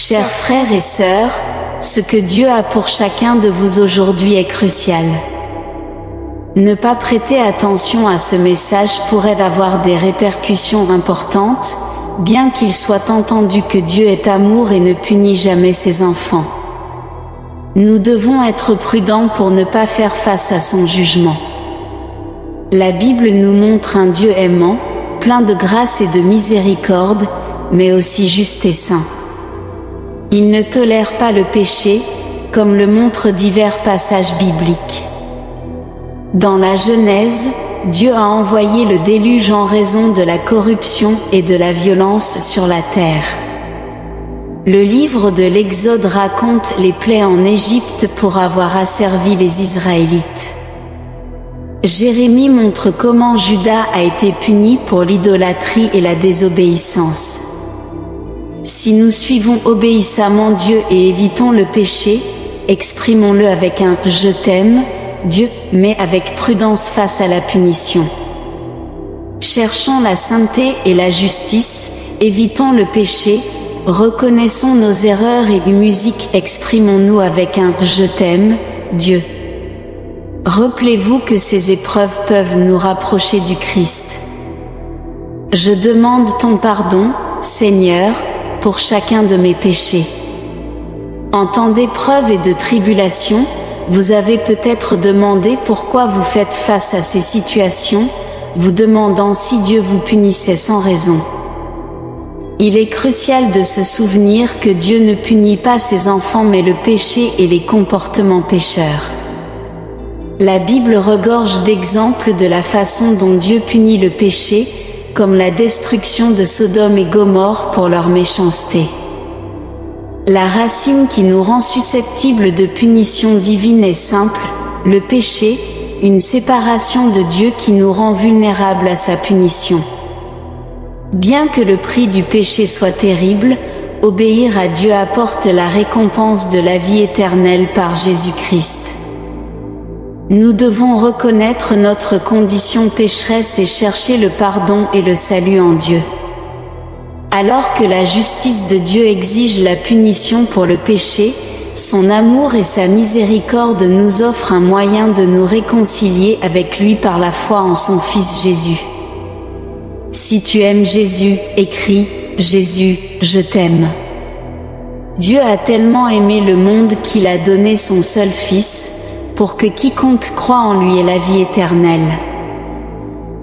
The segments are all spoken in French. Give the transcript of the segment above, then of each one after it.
Chers frères et sœurs, ce que Dieu a pour chacun de vous aujourd'hui est crucial. Ne pas prêter attention à ce message pourrait avoir des répercussions importantes, bien qu'il soit entendu que Dieu est amour et ne punit jamais ses enfants. Nous devons être prudents pour ne pas faire face à son jugement. La Bible nous montre un Dieu aimant, plein de grâce et de miséricorde, mais aussi juste et saint. Il ne tolère pas le péché, comme le montrent divers passages bibliques. Dans la Genèse, Dieu a envoyé le déluge en raison de la corruption et de la violence sur la terre. Le livre de l'Exode raconte les plaies en Égypte pour avoir asservi les Israélites. Jérémie montre comment Juda a été puni pour l'idolâtrie et la désobéissance. Si nous suivons obéissamment Dieu et évitons le péché, exprimons-le avec un « je t'aime », Dieu, mais avec prudence face à la punition. Cherchons la sainteté et la justice, évitons le péché, reconnaissons nos erreurs et musique, exprimons-nous avec un « je t'aime », Dieu. Rappelez-vous que ces épreuves peuvent nous rapprocher du Christ. Je demande ton pardon, Seigneur, pour chacun de mes péchés. En temps d'épreuve et de tribulation, vous avez peut-être demandé pourquoi vous faites face à ces situations, vous demandant si Dieu vous punissait sans raison. Il est crucial de se souvenir que Dieu ne punit pas ses enfants mais le péché et les comportements pécheurs. La Bible regorge d'exemples de la façon dont Dieu punit le péché, comme la destruction de Sodome et Gomorrhe pour leur méchanceté. La racine qui nous rend susceptibles de punition divine est simple, le péché, une séparation de Dieu qui nous rend vulnérables à sa punition. Bien que le prix du péché soit terrible, obéir à Dieu apporte la récompense de la vie éternelle par Jésus-Christ. Nous devons reconnaître notre condition pécheresse et chercher le pardon et le salut en Dieu. Alors que la justice de Dieu exige la punition pour le péché, son amour et sa miséricorde nous offrent un moyen de nous réconcilier avec lui par la foi en son Fils Jésus. Si tu aimes Jésus, écris « Jésus, je t'aime ». Dieu a tellement aimé le monde qu'il a donné son seul Fils, pour que quiconque croit en lui ait la vie éternelle.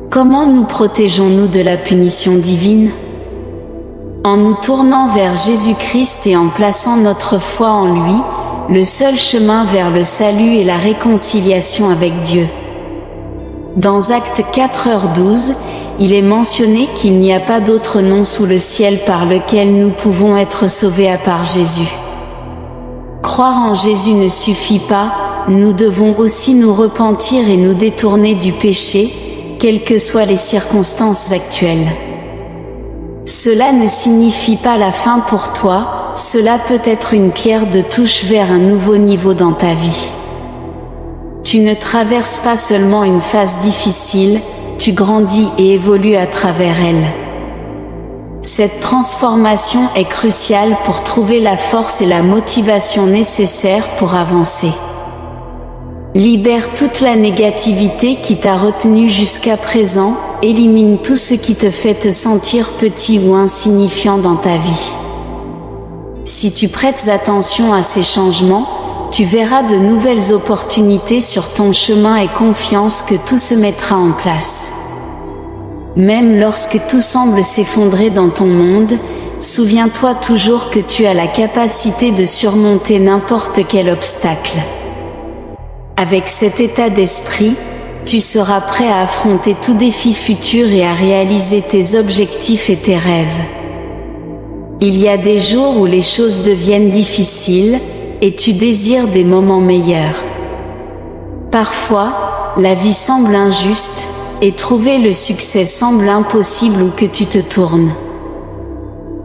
Comment nous protégeons-nous de la punition divine ? En nous tournant vers Jésus-Christ et en plaçant notre foi en lui, le seul chemin vers le salut et la réconciliation avec Dieu. Dans Actes 4h12, il est mentionné qu'il n'y a pas d'autre nom sous le ciel par lequel nous pouvons être sauvés à part Jésus. Croire en Jésus ne suffit pas, nous devons aussi nous repentir et nous détourner du péché, quelles que soient les circonstances actuelles. Cela ne signifie pas la fin pour toi, cela peut être une pierre de touche vers un nouveau niveau dans ta vie. Tu ne traverses pas seulement une phase difficile, tu grandis et évolues à travers elle. Cette transformation est cruciale pour trouver la force et la motivation nécessaires pour avancer. Libère toute la négativité qui t'a retenu jusqu'à présent, élimine tout ce qui te fait te sentir petit ou insignifiant dans ta vie. Si tu prêtes attention à ces changements, tu verras de nouvelles opportunités sur ton chemin et confiance que tout se mettra en place. Même lorsque tout semble s'effondrer dans ton monde, souviens-toi toujours que tu as la capacité de surmonter n'importe quel obstacle. Avec cet état d'esprit, tu seras prêt à affronter tout défi futur et à réaliser tes objectifs et tes rêves. Il y a des jours où les choses deviennent difficiles, et tu désires des moments meilleurs. Parfois, la vie semble injuste, et trouver le succès semble impossible où que tu te tournes.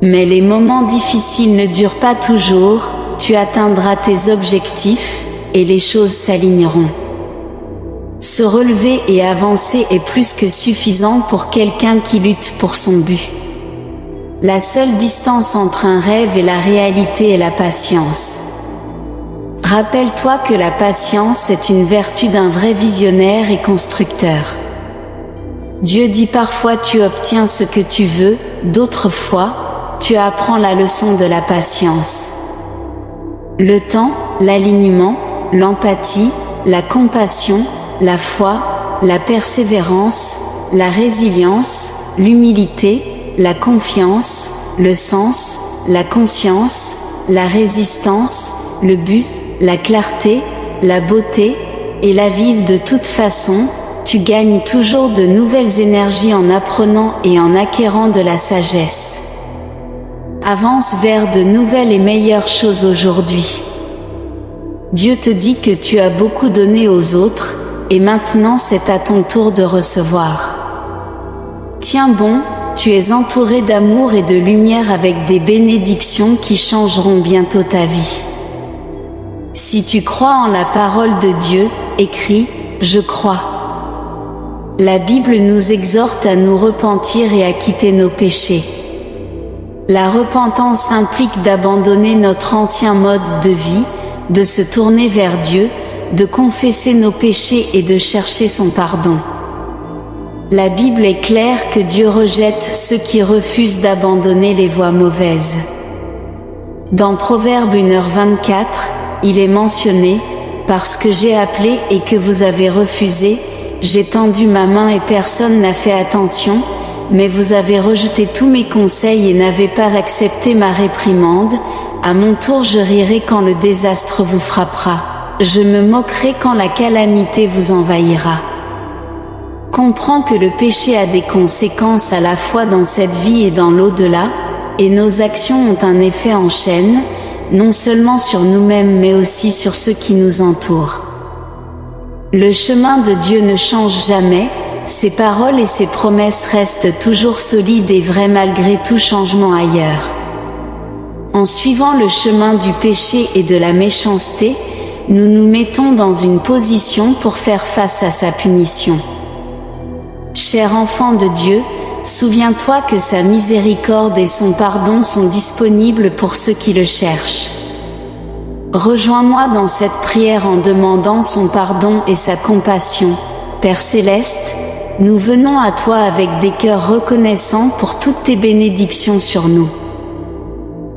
Mais les moments difficiles ne durent pas toujours, tu atteindras tes objectifs, et les choses s'aligneront. Se relever et avancer est plus que suffisant pour quelqu'un qui lutte pour son but. La seule distance entre un rêve et la réalité est la patience. Rappelle-toi que la patience est une vertu d'un vrai visionnaire et constructeur. Dieu dit parfois tu obtiens ce que tu veux, d'autres fois, tu apprends la leçon de la patience. Le temps, l'alignement, l'empathie, la compassion, la foi, la persévérance, la résilience, l'humilité, la confiance, le sens, la conscience, la résistance, le but, la clarté, la beauté, et la vivre de toute façon, tu gagnes toujours de nouvelles énergies en apprenant et en acquérant de la sagesse. Avance vers de nouvelles et meilleures choses aujourd'hui. Dieu te dit que tu as beaucoup donné aux autres, et maintenant c'est à ton tour de recevoir. Tiens bon, tu es entouré d'amour et de lumière avec des bénédictions qui changeront bientôt ta vie. Si tu crois en la parole de Dieu, écris « Je crois ». La Bible nous exhorte à nous repentir et à quitter nos péchés. La repentance implique d'abandonner notre ancien mode de vie, de se tourner vers Dieu, de confesser nos péchés et de chercher son pardon. La Bible est claire que Dieu rejette ceux qui refusent d'abandonner les voies mauvaises. Dans Proverbe 1h24, il est mentionné « Parce que j'ai appelé et que vous avez refusé, j'ai tendu ma main et personne n'a fait attention, mais vous avez rejeté tous mes conseils et n'avez pas accepté ma réprimande. À mon tour je rirai quand le désastre vous frappera. Je me moquerai quand la calamité vous envahira. » Comprends que le péché a des conséquences à la fois dans cette vie et dans l'au-delà, et nos actions ont un effet en chaîne, non seulement sur nous-mêmes mais aussi sur ceux qui nous entourent. Le chemin de Dieu ne change jamais, ses paroles et ses promesses restent toujours solides et vraies malgré tout changement ailleurs. En suivant le chemin du péché et de la méchanceté, nous nous mettons dans une position pour faire face à sa punition. Cher enfant de Dieu, souviens-toi que sa miséricorde et son pardon sont disponibles pour ceux qui le cherchent. Rejoins-moi dans cette prière en demandant son pardon et sa compassion. Père céleste, nous venons à toi avec des cœurs reconnaissants pour toutes tes bénédictions sur nous.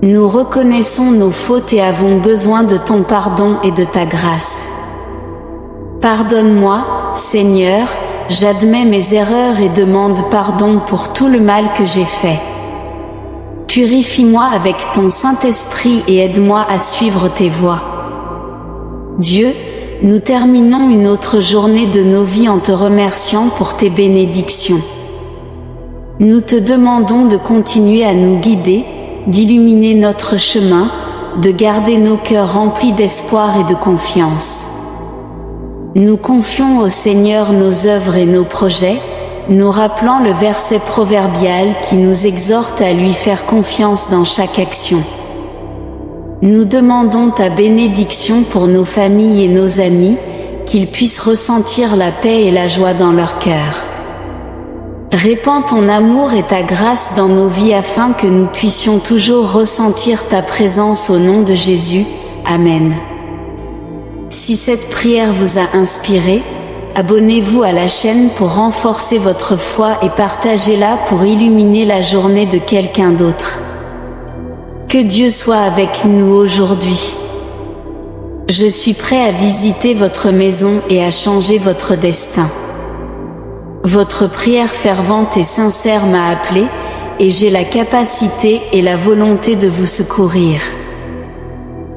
Nous reconnaissons nos fautes et avons besoin de ton pardon et de ta grâce. Pardonne-moi, Seigneur, j'admets mes erreurs et demande pardon pour tout le mal que j'ai fait. Purifie-moi avec ton Saint-Esprit et aide-moi à suivre tes voies. Dieu, nous terminons une autre journée de nos vies en te remerciant pour tes bénédictions. Nous te demandons de continuer à nous guider, d'illuminer notre chemin, de garder nos cœurs remplis d'espoir et de confiance. Nous confions au Seigneur nos œuvres et nos projets, nous rappelant le verset proverbial qui nous exhorte à lui faire confiance dans chaque action. Nous demandons ta bénédiction pour nos familles et nos amis, qu'ils puissent ressentir la paix et la joie dans leur cœur. Répands ton amour et ta grâce dans nos vies afin que nous puissions toujours ressentir ta présence au nom de Jésus. Amen. Si cette prière vous a inspiré, abonnez-vous à la chaîne pour renforcer votre foi et partagez-la pour illuminer la journée de quelqu'un d'autre. Que Dieu soit avec nous aujourd'hui. Je suis prêt à visiter votre maison et à changer votre destin. Votre prière fervente et sincère m'a appelé, et j'ai la capacité et la volonté de vous secourir.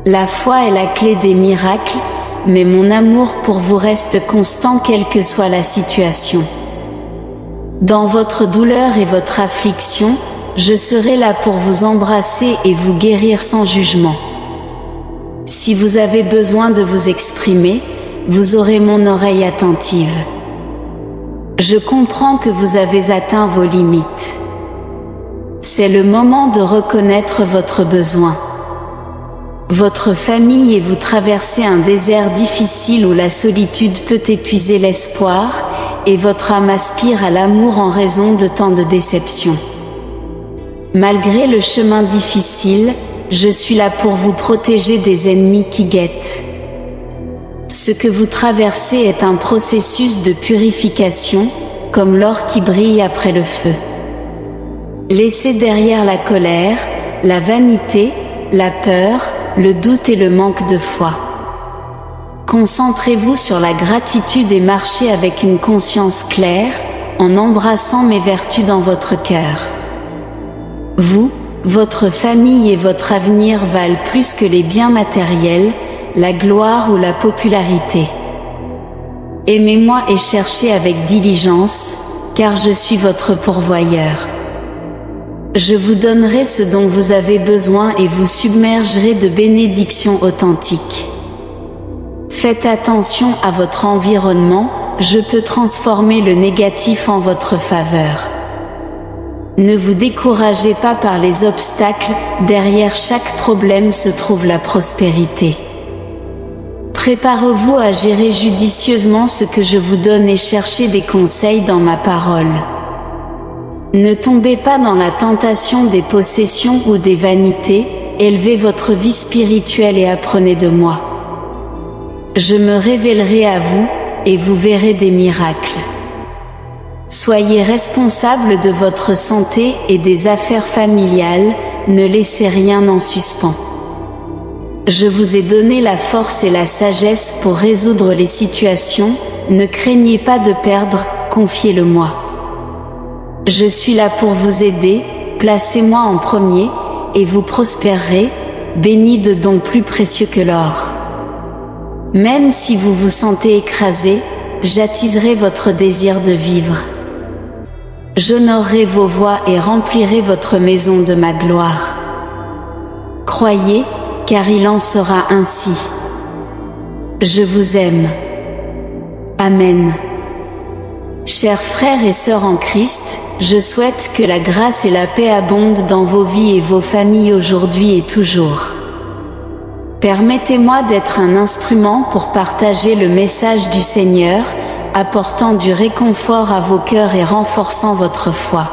La foi est la clé des miracles, mais mon amour pour vous reste constant quelle que soit la situation. Dans votre douleur et votre affliction, je serai là pour vous embrasser et vous guérir sans jugement. Si vous avez besoin de vous exprimer, vous aurez mon oreille attentive. Je comprends que vous avez atteint vos limites. C'est le moment de reconnaître votre besoin. Votre famille et vous traversez un désert difficile où la solitude peut épuiser l'espoir, et votre âme aspire à l'amour en raison de tant de déceptions. Malgré le chemin difficile, je suis là pour vous protéger des ennemis qui guettent. Ce que vous traversez est un processus de purification, comme l'or qui brille après le feu. Laissez derrière la colère, la vanité, la peur, le doute et le manque de foi. Concentrez-vous sur la gratitude et marchez avec une conscience claire, en embrassant mes vertus dans votre cœur. Vous, votre famille et votre avenir valent plus que les biens matériels, la gloire ou la popularité. Aimez-moi et cherchez avec diligence, car je suis votre pourvoyeur. Je vous donnerai ce dont vous avez besoin et vous submergerai de bénédictions authentiques. Faites attention à votre environnement, je peux transformer le négatif en votre faveur. Ne vous découragez pas par les obstacles, derrière chaque problème se trouve la prospérité. Préparez-vous à gérer judicieusement ce que je vous donne et cherchez des conseils dans ma parole. Ne tombez pas dans la tentation des possessions ou des vanités, élevez votre vie spirituelle et apprenez de moi. Je me révélerai à vous, et vous verrez des miracles. Soyez responsable de votre santé et des affaires familiales, ne laissez rien en suspens. Je vous ai donné la force et la sagesse pour résoudre les situations, ne craignez pas de perdre, confiez-le-moi. Je suis là pour vous aider, placez-moi en premier, et vous prospérerez, bénis de dons plus précieux que l'or. Même si vous vous sentez écrasé, j'attiserai votre désir de vivre. J'honorerai vos voies et remplirai votre maison de ma gloire. Croyez, car il en sera ainsi. Je vous aime. Amen. Chers frères et sœurs en Christ, je souhaite que la grâce et la paix abondent dans vos vies et vos familles aujourd'hui et toujours. Permettez-moi d'être un instrument pour partager le message du Seigneur, apportant du réconfort à vos cœurs et renforçant votre foi.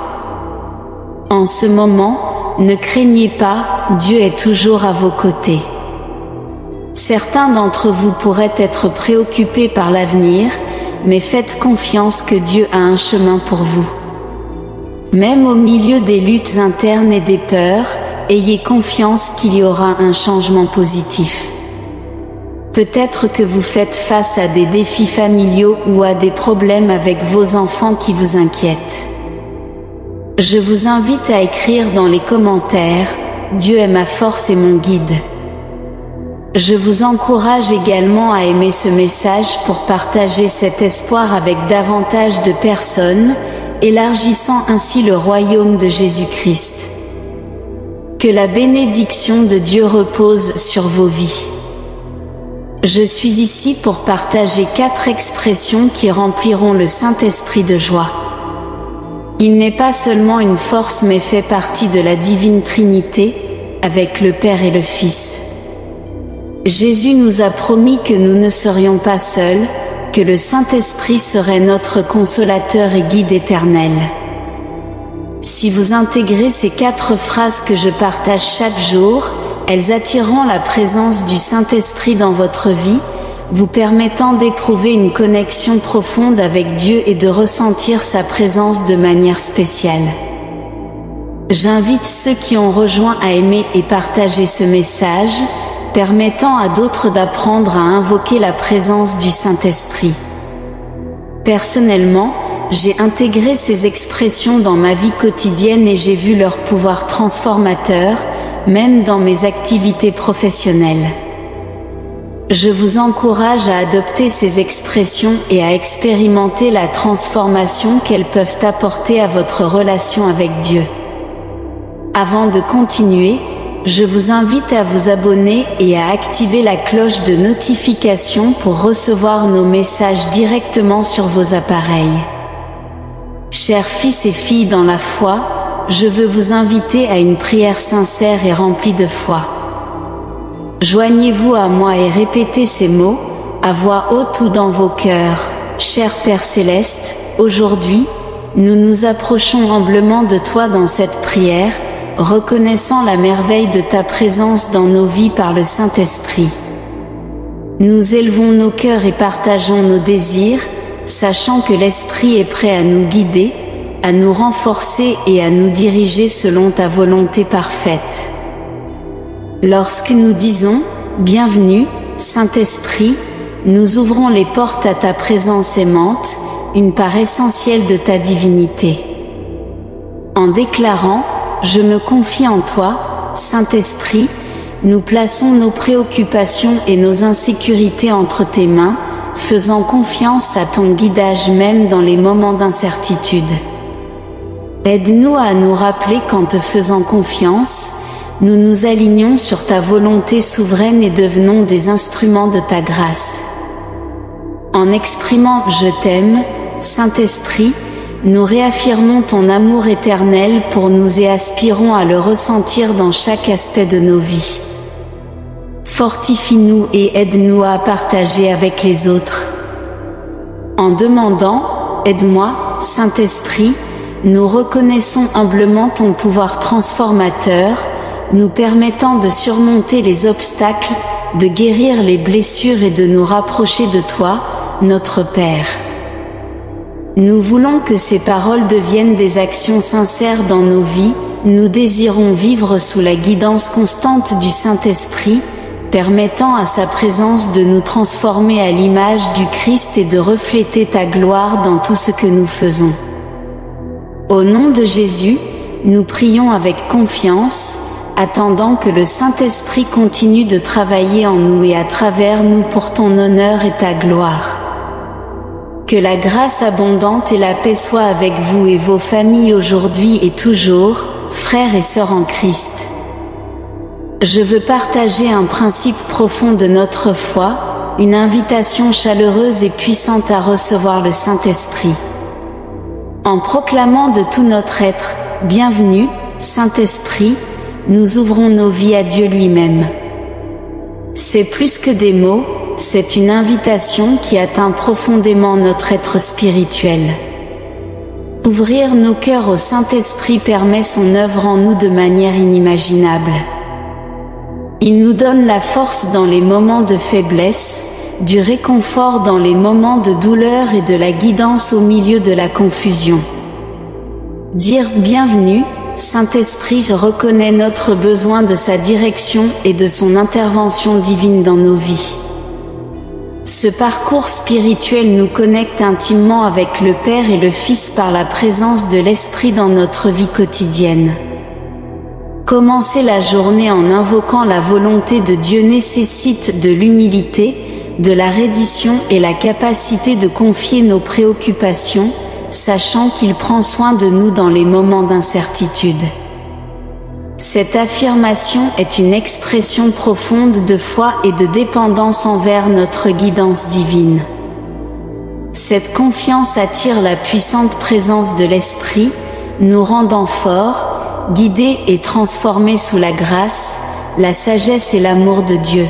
En ce moment, ne craignez pas, Dieu est toujours à vos côtés. Certains d'entre vous pourraient être préoccupés par l'avenir, mais faites confiance que Dieu a un chemin pour vous. Même au milieu des luttes internes et des peurs, ayez confiance qu'il y aura un changement positif. Peut-être que vous faites face à des défis familiaux ou à des problèmes avec vos enfants qui vous inquiètent. Je vous invite à écrire dans les commentaires « Dieu est ma force et mon guide ». Je vous encourage également à aimer ce message pour partager cet espoir avec davantage de personnes, élargissant ainsi le royaume de Jésus-Christ. Que la bénédiction de Dieu repose sur vos vies. Je suis ici pour partager 4 expressions qui rempliront le Saint-Esprit de joie. Il n'est pas seulement une force mais fait partie de la divine Trinité, avec le Père et le Fils. Jésus nous a promis que nous ne serions pas seuls, que le Saint-Esprit serait notre consolateur et guide éternel. Si vous intégrez ces 4 phrases que je partage chaque jour, elles attireront la présence du Saint-Esprit dans votre vie, vous permettant d'éprouver une connexion profonde avec Dieu et de ressentir sa présence de manière spéciale. J'invite ceux qui ont rejoint à aimer et partager ce message, permettant à d'autres d'apprendre à invoquer la présence du Saint-Esprit. Personnellement, j'ai intégré ces expressions dans ma vie quotidienne et j'ai vu leur pouvoir transformateur, même dans mes activités professionnelles. Je vous encourage à adopter ces expressions et à expérimenter la transformation qu'elles peuvent apporter à votre relation avec Dieu. Avant de continuer, je vous invite à vous abonner et à activer la cloche de notification pour recevoir nos messages directement sur vos appareils. Chers fils et filles dans la foi, je veux vous inviter à une prière sincère et remplie de foi. Joignez-vous à moi et répétez ces mots, à voix haute ou dans vos cœurs. Cher Père Céleste, aujourd'hui, nous nous approchons humblement de toi dans cette prière, reconnaissant la merveille de ta présence dans nos vies par le Saint-Esprit. Nous élevons nos cœurs et partageons nos désirs, sachant que l'Esprit est prêt à nous guider, à nous renforcer et à nous diriger selon ta volonté parfaite. Lorsque nous disons « Bienvenue, Saint-Esprit », nous ouvrons les portes à ta présence aimante, une part essentielle de ta divinité. En déclarant « Je me confie en toi, Saint-Esprit », nous plaçons nos préoccupations et nos insécurités entre tes mains, faisant confiance à ton guidage même dans les moments d'incertitude. Aide-nous à nous rappeler qu'en te faisant confiance, nous nous alignons sur ta volonté souveraine et devenons des instruments de ta grâce. En exprimant « Je t'aime », Saint-Esprit, nous réaffirmons ton amour éternel pour nous et aspirons à le ressentir dans chaque aspect de nos vies. Fortifie-nous et aide-nous à partager avec les autres. En demandant « Aide-moi, Saint-Esprit », nous reconnaissons humblement ton pouvoir transformateur, nous permettant de surmonter les obstacles, de guérir les blessures et de nous rapprocher de toi, notre Père. Nous voulons que ces paroles deviennent des actions sincères dans nos vies, nous désirons vivre sous la guidance constante du Saint-Esprit, permettant à sa présence de nous transformer à l'image du Christ et de refléter ta gloire dans tout ce que nous faisons. Au nom de Jésus, nous prions avec confiance, attendant que le Saint-Esprit continue de travailler en nous et à travers nous pour ton honneur et ta gloire. Que la grâce abondante et la paix soient avec vous et vos familles aujourd'hui et toujours, frères et sœurs en Christ. Je veux partager un principe profond de notre foi, une invitation chaleureuse et puissante à recevoir le Saint-Esprit. En proclamant de tout notre être « Bienvenue, Saint-Esprit », nous ouvrons nos vies à Dieu lui-même. C'est plus que des mots, c'est une invitation qui atteint profondément notre être spirituel. Ouvrir nos cœurs au Saint-Esprit permet son œuvre en nous de manière inimaginable. Il nous donne la force dans les moments de faiblesse, du réconfort dans les moments de douleur et de la guidance au milieu de la confusion. Dire « Bienvenue », Saint-Esprit reconnaît notre besoin de sa direction et de son intervention divine dans nos vies. Ce parcours spirituel nous connecte intimement avec le Père et le Fils par la présence de l'Esprit dans notre vie quotidienne. Commencer la journée en invoquant la volonté de Dieu nécessite de l'humilité, de la reddition et la capacité de confier nos préoccupations, sachant qu'il prend soin de nous dans les moments d'incertitude. Cette affirmation est une expression profonde de foi et de dépendance envers notre guidance divine. Cette confiance attire la puissante présence de l'Esprit, nous rendant forts, guidés et transformés sous la grâce, la sagesse et l'amour de Dieu.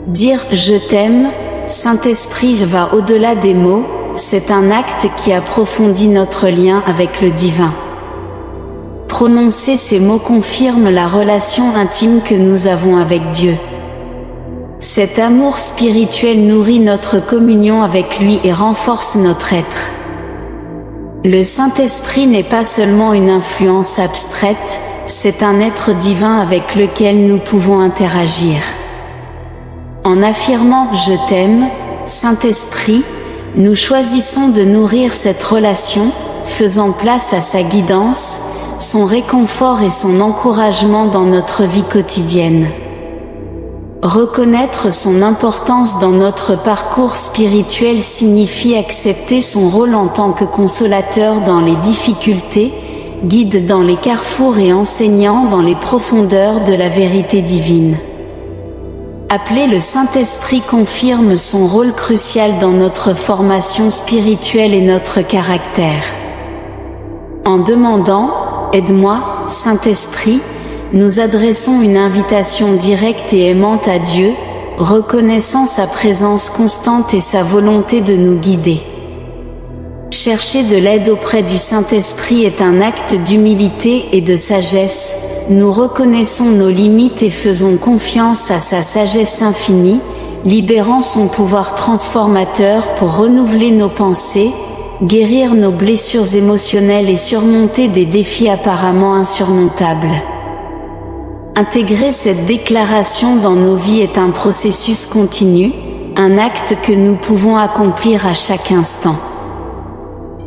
Dire « Je t'aime », Saint-Esprit va au-delà des mots, c'est un acte qui approfondit notre lien avec le divin. Prononcer ces mots confirme la relation intime que nous avons avec Dieu. Cet amour spirituel nourrit notre communion avec lui et renforce notre être. Le Saint-Esprit n'est pas seulement une influence abstraite, c'est un être divin avec lequel nous pouvons interagir. En affirmant « Je t'aime », Saint-Esprit, nous choisissons de nourrir cette relation, faisant place à sa guidance, son réconfort et son encouragement dans notre vie quotidienne. Reconnaître son importance dans notre parcours spirituel signifie accepter son rôle en tant que consolateur dans les difficultés, guide dans les carrefours et enseignant dans les profondeurs de la vérité divine. Appeler le Saint-Esprit confirme son rôle crucial dans notre formation spirituelle et notre caractère. En demandant « Aide-moi, Saint-Esprit », nous adressons une invitation directe et aimante à Dieu, reconnaissant sa présence constante et sa volonté de nous guider. Chercher de l'aide auprès du Saint-Esprit est un acte d'humilité et de sagesse. Nous reconnaissons nos limites et faisons confiance à sa sagesse infinie, libérant son pouvoir transformateur pour renouveler nos pensées, guérir nos blessures émotionnelles et surmonter des défis apparemment insurmontables. Intégrer cette déclaration dans nos vies est un processus continu, un acte que nous pouvons accomplir à chaque instant.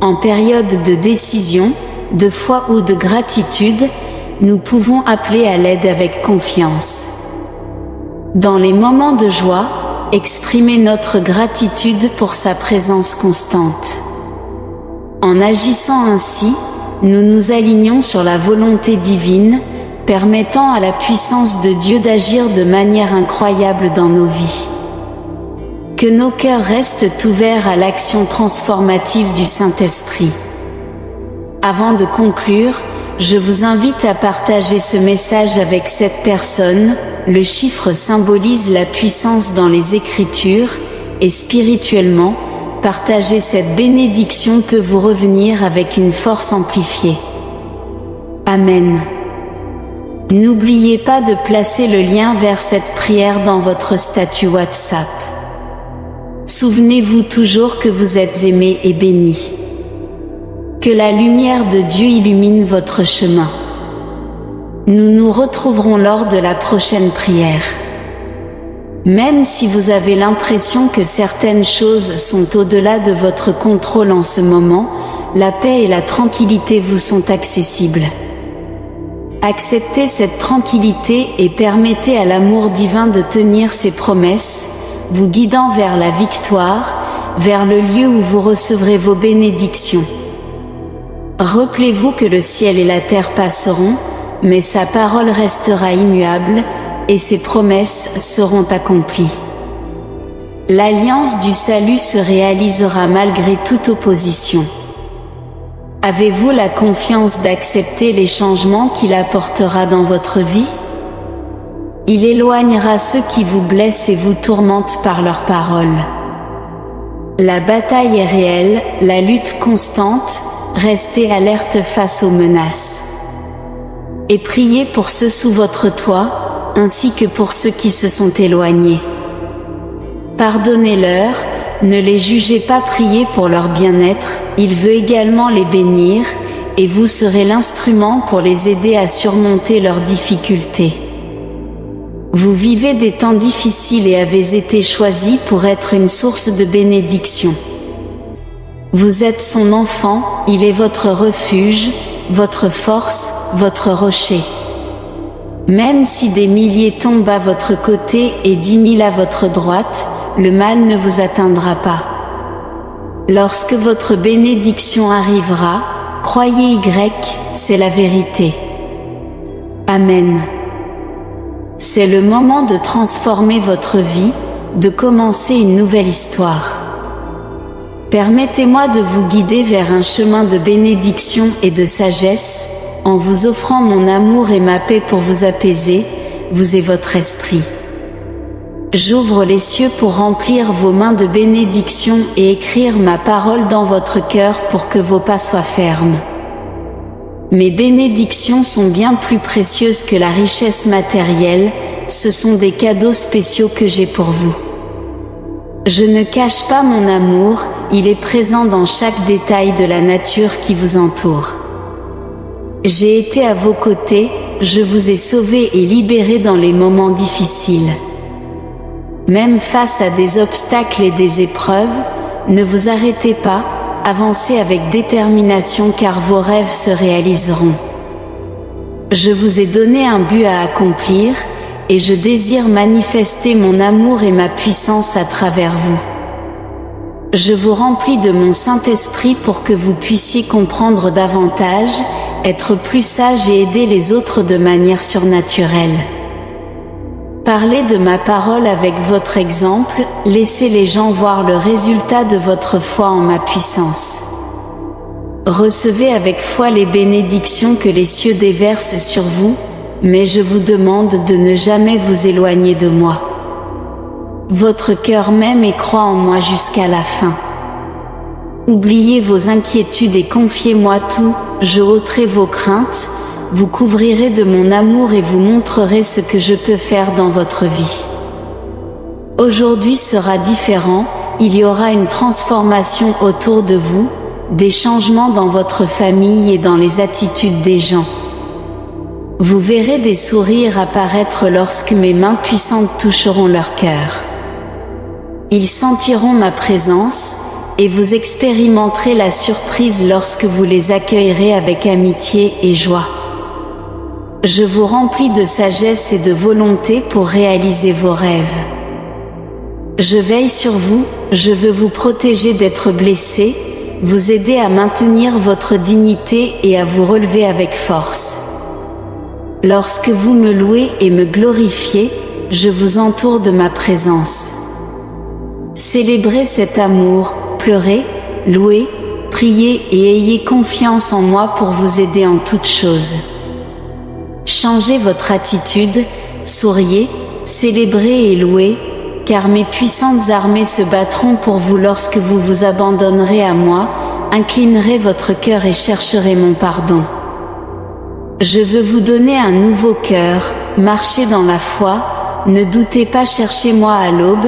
En période de décision, de foi ou de gratitude, nous pouvons appeler à l'aide avec confiance. Dans les moments de joie, exprimer notre gratitude pour sa présence constante. En agissant ainsi, nous nous alignons sur la volonté divine, permettant à la puissance de Dieu d'agir de manière incroyable dans nos vies. Que nos cœurs restent ouverts à l'action transformative du Saint-Esprit. Avant de conclure, je vous invite à partager ce message avec cette personne. Le chiffre symbolise la puissance dans les Écritures, et spirituellement, partager cette bénédiction peut vous revenir avec une force amplifiée. Amen. N'oubliez pas de placer le lien vers cette prière dans votre statut WhatsApp. Souvenez-vous toujours que vous êtes aimé et béni. Que la lumière de Dieu illumine votre chemin. Nous nous retrouverons lors de la prochaine prière. Même si vous avez l'impression que certaines choses sont au-delà de votre contrôle en ce moment, la paix et la tranquillité vous sont accessibles. Acceptez cette tranquillité et permettez à l'amour divin de tenir ses promesses, vous guidant vers la victoire, vers le lieu où vous recevrez vos bénédictions. Rappelez-vous que le ciel et la terre passeront, mais sa parole restera immuable, et ses promesses seront accomplies. L'alliance du salut se réalisera malgré toute opposition. Avez-vous la confiance d'accepter les changements qu'il apportera dans votre vie? Il éloignera ceux qui vous blessent et vous tourmentent par leurs paroles. La bataille est réelle, la lutte constante, restez alerte face aux menaces. Et priez pour ceux sous votre toit, ainsi que pour ceux qui se sont éloignés. Pardonnez-leur, ne les jugez pas, priez pour leur bien-être, il veut également les bénir, et vous serez l'instrument pour les aider à surmonter leurs difficultés. Vous vivez des temps difficiles et avez été choisi pour être une source de bénédiction. Vous êtes son enfant, il est votre refuge, votre force, votre rocher. Même si des milliers tombent à votre côté et 10 000 à votre droite, le mal ne vous atteindra pas. Lorsque votre bénédiction arrivera, croyez c'est la vérité. Amen. C'est le moment de transformer votre vie, de commencer une nouvelle histoire. Permettez-moi de vous guider vers un chemin de bénédiction et de sagesse, en vous offrant mon amour et ma paix pour vous apaiser, vous et votre esprit. J'ouvre les cieux pour remplir vos mains de bénédiction et écrire ma parole dans votre cœur pour que vos pas soient fermes. Mes bénédictions sont bien plus précieuses que la richesse matérielle, ce sont des cadeaux spéciaux que j'ai pour vous. Je ne cache pas mon amour, il est présent dans chaque détail de la nature qui vous entoure. J'ai été à vos côtés, je vous ai sauvés et libérés dans les moments difficiles. Même face à des obstacles et des épreuves, ne vous arrêtez pas, avancez avec détermination car vos rêves se réaliseront. Je vous ai donné un but à accomplir, et je désire manifester mon amour et ma puissance à travers vous. Je vous remplis de mon Saint-Esprit pour que vous puissiez comprendre davantage, être plus sage et aider les autres de manière surnaturelle. Parlez de ma parole avec votre exemple, laissez les gens voir le résultat de votre foi en ma puissance. Recevez avec foi les bénédictions que les cieux déversent sur vous, mais je vous demande de ne jamais vous éloigner de moi. Votre cœur m'aime et croit en moi jusqu'à la fin. Oubliez vos inquiétudes et confiez-moi tout, je ôterai vos craintes, vous couvrirez de mon amour et vous montrerai ce que je peux faire dans votre vie. Aujourd'hui sera différent, il y aura une transformation autour de vous, des changements dans votre famille et dans les attitudes des gens. Vous verrez des sourires apparaître lorsque mes mains puissantes toucheront leur cœur. Ils sentiront ma présence, et vous expérimenterez la surprise lorsque vous les accueillerez avec amitié et joie. Je vous remplis de sagesse et de volonté pour réaliser vos rêves. Je veille sur vous, je veux vous protéger d'être blessés, vous aider à maintenir votre dignité et à vous relever avec force. Lorsque vous me louez et me glorifiez, je vous entoure de ma présence. Célébrez cet amour, pleurez, louez, priez et ayez confiance en moi pour vous aider en toutes choses. Changez votre attitude, souriez, célébrez et louez, car mes puissantes armées se battront pour vous lorsque vous vous abandonnerez à moi, inclinerez votre cœur et chercherez mon pardon. Je veux vous donner un nouveau cœur, marchez dans la foi, ne doutez pas, cherchez-moi à l'aube,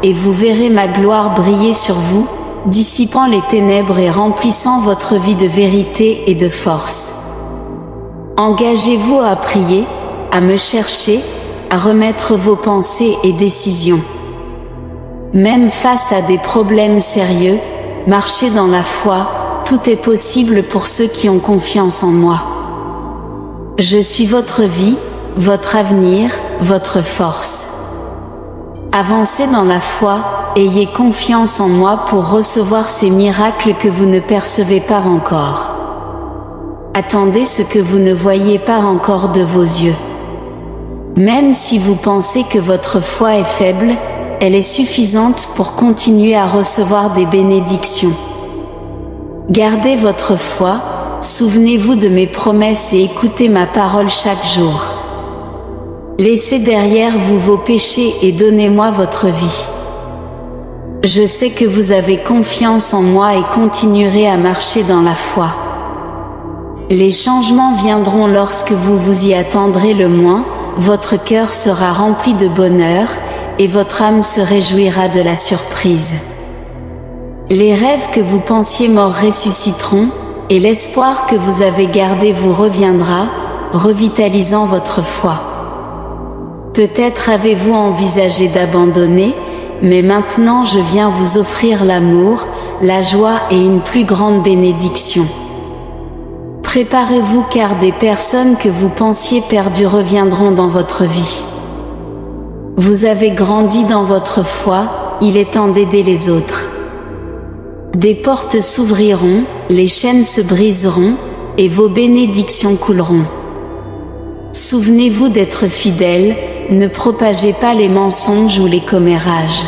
et vous verrez ma gloire briller sur vous, dissipant les ténèbres et remplissant votre vie de vérité et de force. Engagez-vous à prier, à me chercher, à remettre vos pensées et décisions. Même face à des problèmes sérieux, marchez dans la foi, tout est possible pour ceux qui ont confiance en moi. Je suis votre vie, votre avenir, votre force. Avancez dans la foi, ayez confiance en moi pour recevoir ces miracles que vous ne percevez pas encore. Attendez ce que vous ne voyez pas encore de vos yeux. Même si vous pensez que votre foi est faible, elle est suffisante pour continuer à recevoir des bénédictions. Gardez votre foi, souvenez-vous de mes promesses et écoutez ma parole chaque jour. Laissez derrière vous vos péchés et donnez-moi votre vie. Je sais que vous avez confiance en moi et continuerez à marcher dans la foi. Les changements viendront lorsque vous vous y attendrez le moins, votre cœur sera rempli de bonheur, et votre âme se réjouira de la surprise. Les rêves que vous pensiez morts ressusciteront, et l'espoir que vous avez gardé vous reviendra, revitalisant votre foi. Peut-être avez-vous envisagé d'abandonner, mais maintenant je viens vous offrir l'amour, la joie et une plus grande bénédiction. Préparez-vous car des personnes que vous pensiez perdues reviendront dans votre vie. Vous avez grandi dans votre foi, il est temps d'aider les autres. Des portes s'ouvriront, les chaînes se briseront, et vos bénédictions couleront. Souvenez-vous d'être fidèle, ne propagez pas les mensonges ou les commérages.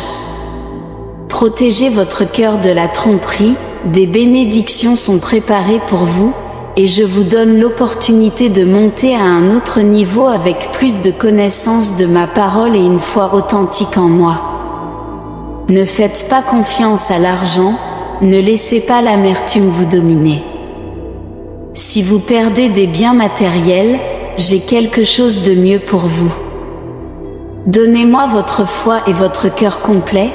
Protégez votre cœur de la tromperie, des bénédictions sont préparées pour vous, et je vous donne l'opportunité de monter à un autre niveau avec plus de connaissance de ma parole et une foi authentique en moi. Ne faites pas confiance à l'argent, ne laissez pas l'amertume vous dominer. Si vous perdez des biens matériels, j'ai quelque chose de mieux pour vous. Donnez-moi votre foi et votre cœur complet,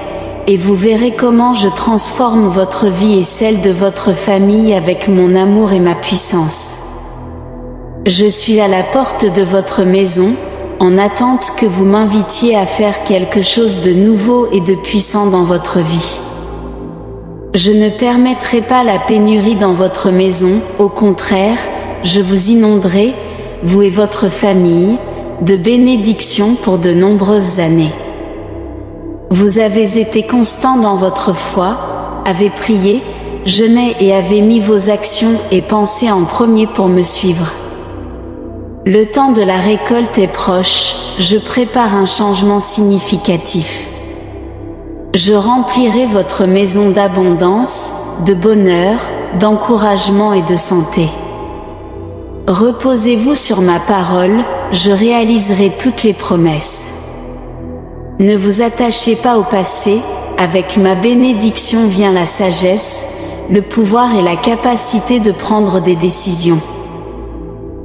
et vous verrez comment je transforme votre vie et celle de votre famille avec mon amour et ma puissance. Je suis à la porte de votre maison, en attente que vous m'invitiez à faire quelque chose de nouveau et de puissant dans votre vie. Je ne permettrai pas la pénurie dans votre maison, au contraire, je vous inonderai, vous et votre famille, de bénédictions pour de nombreuses années. Vous avez été constant dans votre foi, avez prié, jeûné et avez mis vos actions et pensées en premier pour me suivre. Le temps de la récolte est proche, je prépare un changement significatif. Je remplirai votre maison d'abondance, de bonheur, d'encouragement et de santé. Reposez-vous sur ma parole, je réaliserai toutes les promesses. Ne vous attachez pas au passé, avec ma bénédiction vient la sagesse, le pouvoir et la capacité de prendre des décisions.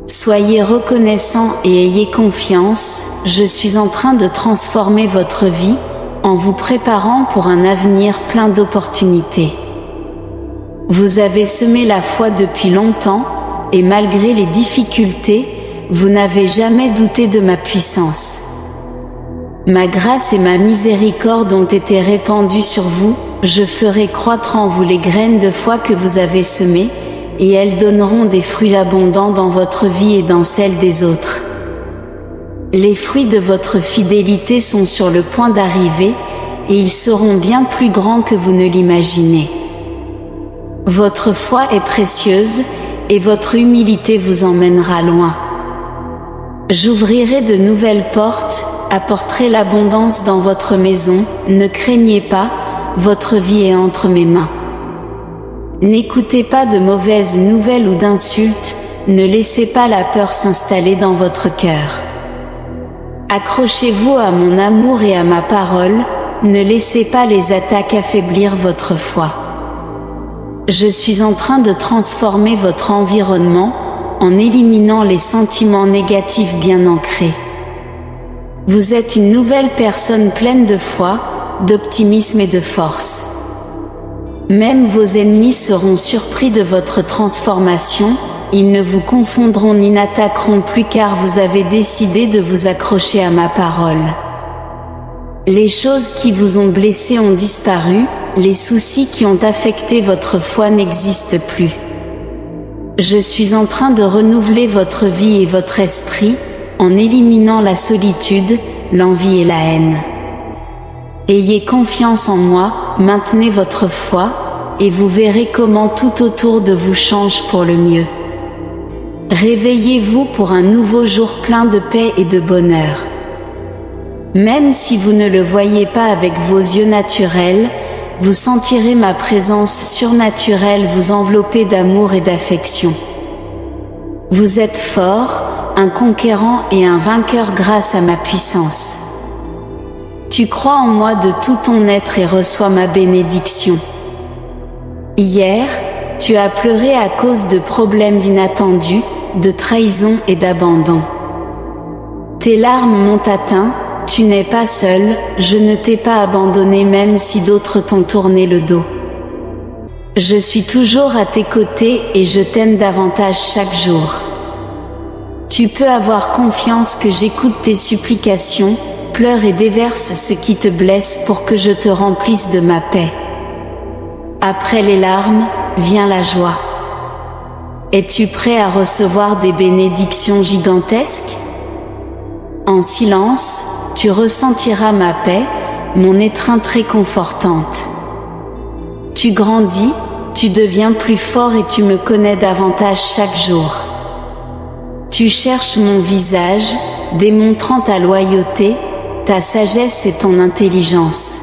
Soyez reconnaissants et ayez confiance, je suis en train de transformer votre vie, en vous préparant pour un avenir plein d'opportunités. Vous avez semé la foi depuis longtemps, et malgré les difficultés, vous n'avez jamais douté de ma puissance. Ma grâce et ma miséricorde ont été répandues sur vous, je ferai croître en vous les graines de foi que vous avez semées, et elles donneront des fruits abondants dans votre vie et dans celle des autres. Les fruits de votre fidélité sont sur le point d'arriver, et ils seront bien plus grands que vous ne l'imaginez. Votre foi est précieuse, et votre humilité vous emmènera loin. J'ouvrirai de nouvelles portes, apporterai l'abondance dans votre maison, ne craignez pas, votre vie est entre mes mains. N'écoutez pas de mauvaises nouvelles ou d'insultes, ne laissez pas la peur s'installer dans votre cœur. Accrochez-vous à mon amour et à ma parole, ne laissez pas les attaques affaiblir votre foi. Je suis en train de transformer votre environnement, en éliminant les sentiments négatifs bien ancrés. Vous êtes une nouvelle personne pleine de foi, d'optimisme et de force. Même vos ennemis seront surpris de votre transformation, ils ne vous confondront ni n'attaqueront plus car vous avez décidé de vous accrocher à ma parole. Les choses qui vous ont blessé ont disparu, les soucis qui ont affecté votre foi n'existent plus. Je suis en train de renouveler votre vie et votre esprit, en éliminant la solitude, l'envie et la haine. Ayez confiance en moi, maintenez votre foi, et vous verrez comment tout autour de vous change pour le mieux. Réveillez-vous pour un nouveau jour plein de paix et de bonheur. Même si vous ne le voyez pas avec vos yeux naturels, vous sentirez ma présence surnaturelle vous envelopper d'amour et d'affection. Vous êtes fort, un conquérant et un vainqueur grâce à ma puissance. Tu crois en moi de tout ton être et reçois ma bénédiction. Hier, tu as pleuré à cause de problèmes inattendus, de trahison et d'abandon. Tes larmes m'ont atteint, tu n'es pas seul, je ne t'ai pas abandonné même si d'autres t'ont tourné le dos. Je suis toujours à tes côtés et je t'aime davantage chaque jour. Tu peux avoir confiance que j'écoute tes supplications, pleure et déverse ce qui te blesse pour que je te remplisse de ma paix. Après les larmes, vient la joie. Es-tu prêt à recevoir des bénédictions gigantesques? En silence, tu ressentiras ma paix, mon étreinte réconfortante. Tu grandis, tu deviens plus fort et tu me connais davantage chaque jour. Tu cherches mon visage, démontrant ta loyauté, ta sagesse et ton intelligence.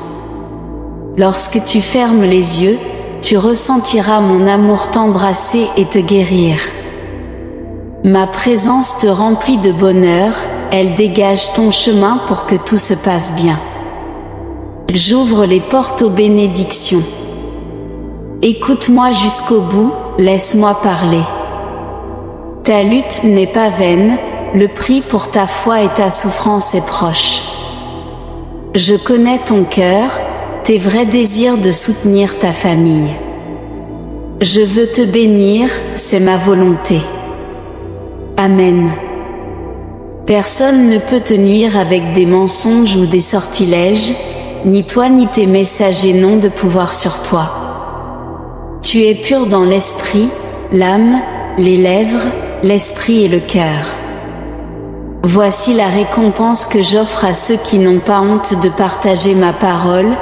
Lorsque tu fermes les yeux, tu ressentiras mon amour t'embrasser et te guérir. Ma présence te remplit de bonheur, elle dégage ton chemin pour que tout se passe bien. J'ouvre les portes aux bénédictions. Écoute-moi jusqu'au bout, laisse-moi parler. Ta lutte n'est pas vaine, le prix pour ta foi et ta souffrance est proche. Je connais ton cœur, tes vrais désirs de soutenir ta famille. Je veux te bénir, c'est ma volonté. Amen. Personne ne peut te nuire avec des mensonges ou des sortilèges, ni toi ni tes messagers n'ont de pouvoir sur toi. Tu es pur dans l'esprit, l'âme, les lèvres, l'esprit et le cœur. Voici la récompense que j'offre à ceux qui n'ont pas honte de partager ma parole,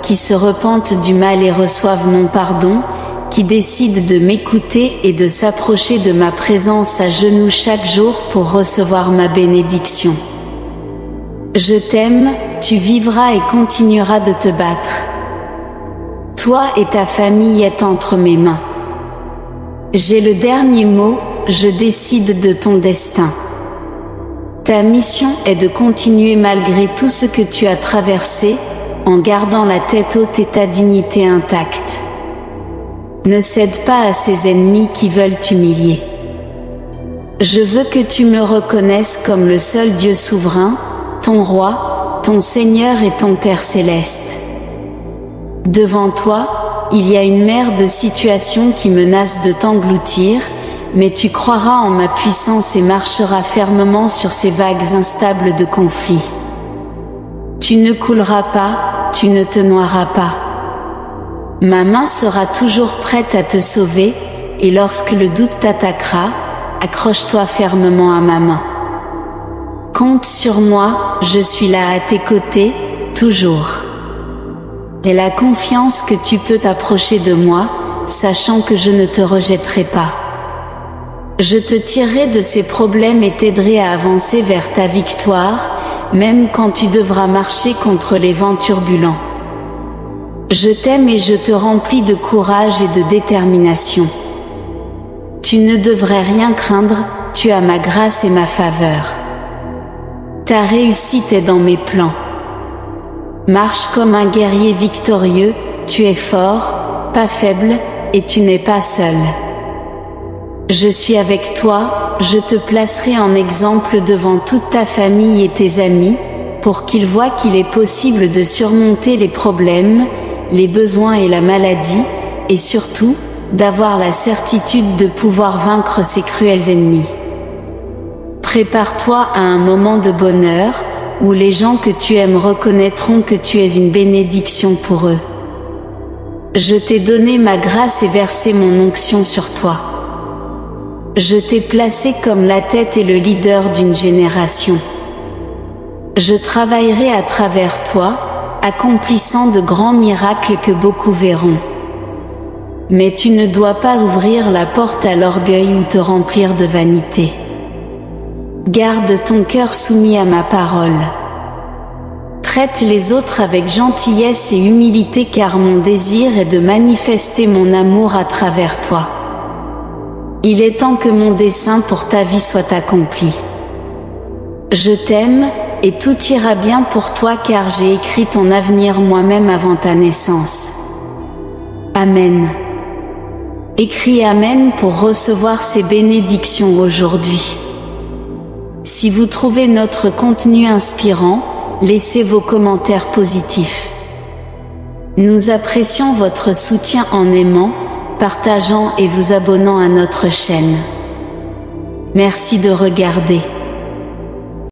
qui se repentent du mal et reçoivent mon pardon, qui décident de m'écouter et de s'approcher de ma présence à genoux chaque jour pour recevoir ma bénédiction. Je t'aime, tu vivras et continueras de te battre. Toi et ta famille êtes entre mes mains. J'ai le dernier mot, je décide de ton destin. Ta mission est de continuer malgré tout ce que tu as traversé, en gardant la tête haute et ta dignité intacte. Ne cède pas à ces ennemis qui veulent t'humilier. Je veux que tu me reconnaisses comme le seul Dieu souverain, ton roi, ton Seigneur et ton Père céleste. Devant toi, il y a une mer de situations qui menacent de t'engloutir, mais tu croiras en ma puissance et marcheras fermement sur ces vagues instables de conflits. Tu ne couleras pas, tu ne te noieras pas. Ma main sera toujours prête à te sauver, et lorsque le doute t'attaquera, accroche-toi fermement à ma main. Compte sur moi, je suis là à tes côtés, toujours. Aie la confiance que tu peux t'approcher de moi, sachant que je ne te rejetterai pas. Je te tirerai de ces problèmes et t'aiderai à avancer vers ta victoire, même quand tu devras marcher contre les vents turbulents. Je t'aime et je te remplis de courage et de détermination. Tu ne devrais rien craindre, tu as ma grâce et ma faveur. Ta réussite est dans mes plans. Marche comme un guerrier victorieux, tu es fort, pas faible, et tu n'es pas seul. Je suis avec toi, je te placerai en exemple devant toute ta famille et tes amis, pour qu'ils voient qu'il est possible de surmonter les problèmes, les besoins et la maladie, et surtout, d'avoir la certitude de pouvoir vaincre ces cruels ennemis. Prépare-toi à un moment de bonheur, où les gens que tu aimes reconnaîtront que tu es une bénédiction pour eux. Je t'ai donné ma grâce et versé mon onction sur toi. Je t'ai placé comme la tête et le leader d'une génération. Je travaillerai à travers toi, accomplissant de grands miracles que beaucoup verront. Mais tu ne dois pas ouvrir la porte à l'orgueil ou te remplir de vanité. Garde ton cœur soumis à ma parole. Traite les autres avec gentillesse et humilité car mon désir est de manifester mon amour à travers toi. Il est temps que mon dessein pour ta vie soit accompli. Je t'aime, et tout ira bien pour toi car j'ai écrit ton avenir moi-même avant ta naissance. Amen. Écris Amen pour recevoir ces bénédictions aujourd'hui. Si vous trouvez notre contenu inspirant, laissez vos commentaires positifs. Nous apprécions votre soutien en aimant, partageant et vous abonnant à notre chaîne. Merci de regarder.